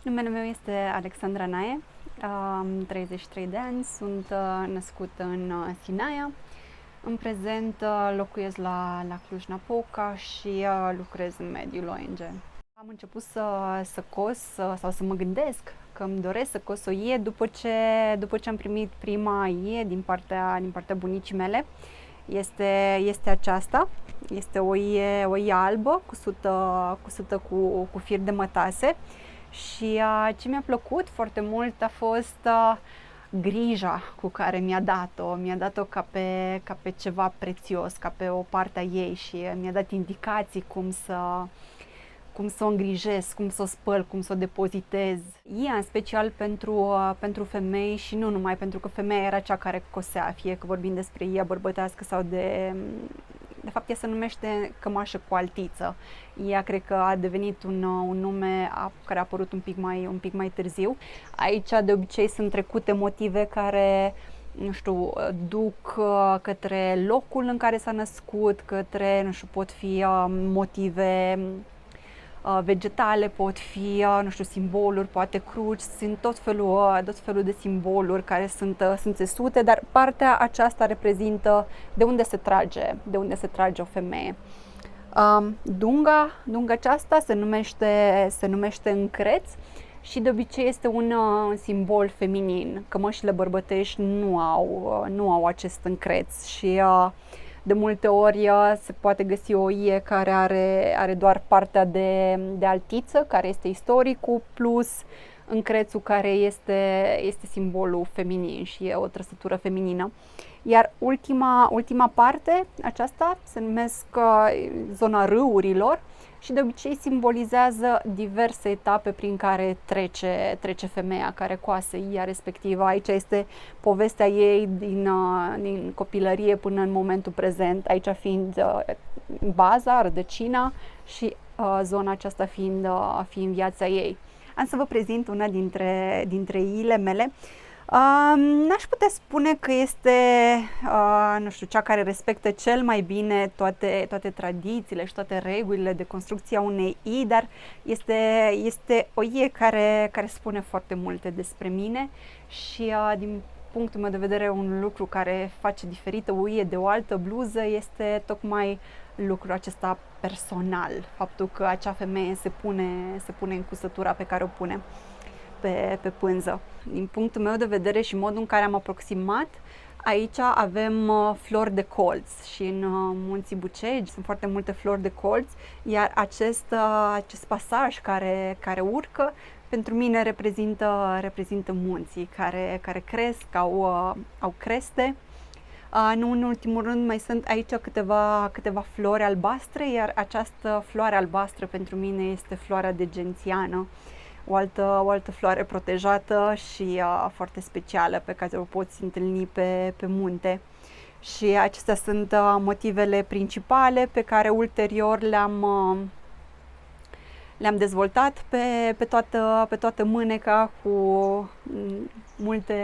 Numele meu este Alexandra Nae, am 33 de ani, sunt născută în Sinaia. În prezent locuiesc la Cluj-Napoca și lucrez în mediul ONG. Am început să cos sau să mă gândesc că îmi doresc să cos o ie după ce am primit prima ie din partea bunicii mele. Este aceasta, este o ie albă cusută cu fir de mătase. Și ce mi-a plăcut foarte mult a fost grija cu care mi-a dat-o. Mi-a dat-o ca pe ceva prețios, ca pe o parte a ei și mi-a dat indicații cum să o îngrijesc, cum să o spăl, cum să o depozitez. Ea în special pentru femei și nu numai, pentru că femeia era cea care cosea, fie că vorbim despre ea bărbătească sau de fapt ea se numește cămașă cu altiță. Ea cred că a devenit un nume care a apărut un pic mai târziu. Aici de obicei sunt trecute motive care, nu știu, duc către locul în care s-a născut, către, nu știu, pot fi motive vegetale, pot fi, nu știu, simboluri, poate cruci, sunt tot felul de simboluri care sunt țesute, dar partea aceasta reprezintă de unde se trage o femeie. Dunga aceasta se numește încreț și de obicei este un simbol feminin. Cămășile bărbătești nu au acest încreț și de multe ori se poate găsi o ie care are doar partea de altiță, care este istoricul, plus încrețul care este simbolul feminin și e o trăsătură feminină. Iar ultima parte, aceasta, se numesc zona râurilor și de obicei simbolizează diverse etape prin care trece femeia care coase ea respectivă. Aici este povestea ei din copilărie până în momentul prezent, aici fiind baza, rădăcina și zona aceasta fiind viața ei. Am să vă prezint una dintre iile mele. N-aș putea spune că este, nu știu, cea care respectă cel mai bine toate tradițiile și toate regulile de construcție a unei ii, dar este o ie care spune foarte multe despre mine și din punctul meu de vedere un lucru care face diferită o ie de o altă bluză este tocmai lucrul acesta personal, faptul că acea femeie se pune în cusătura pe care o pune pe pânză. Din punctul meu de vedere și modul în care am aproximat, aici avem flori de colț și în Munții Bucegi sunt foarte multe flori de colț, iar acest pasaj care urcă, pentru mine reprezintă munții care cresc, au creste. Nu în ultimul rând mai sunt aici câteva flori albastre, iar această floare albastră pentru mine este floarea de gențiană. O altă floare protejată și foarte specială pe care o poți întâlni pe munte. Și acestea sunt motivele principale pe care ulterior le-am dezvoltat pe toată mâneca cu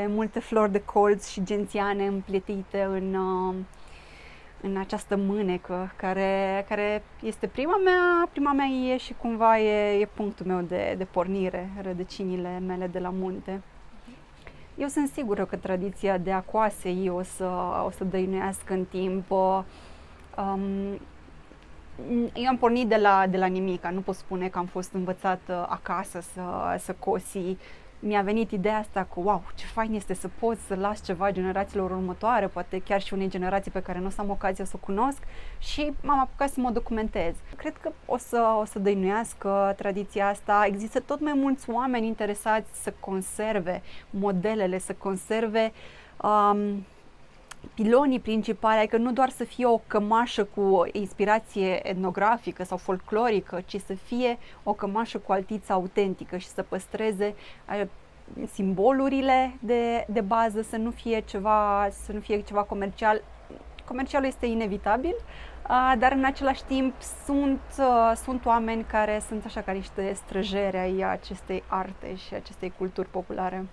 multe flori de colț și gențiane împletite în această mânecă care este prima mea ie și cumva e punctul meu de pornire, rădăcinile mele de la munte. Eu sunt sigură că tradiția de a coase ii o să dăinuiască în timp. Eu am pornit de la nimic, nu pot spune că am fost învățată acasă să cosi. Mi-a venit ideea asta cu, wow, ce fain este să pot să las ceva generațiilor următoare, poate chiar și unei generații pe care nu o să am ocazia să o cunosc, și m-am apucat să mă documentez. Cred că o să dăinuiască tradiția asta. Există tot mai mulți oameni interesați să conserve modelele, să conserve pilonii principali, adică nu doar să fie o cămașă cu inspirație etnografică sau folclorică, ci să fie o cămașă cu altiță autentică și să păstreze simbolurile de bază, să nu fie ceva comercial. Comercialul este inevitabil, dar în același timp sunt oameni care sunt așa ca niște străjeri ai acestei arte și acestei culturi populare.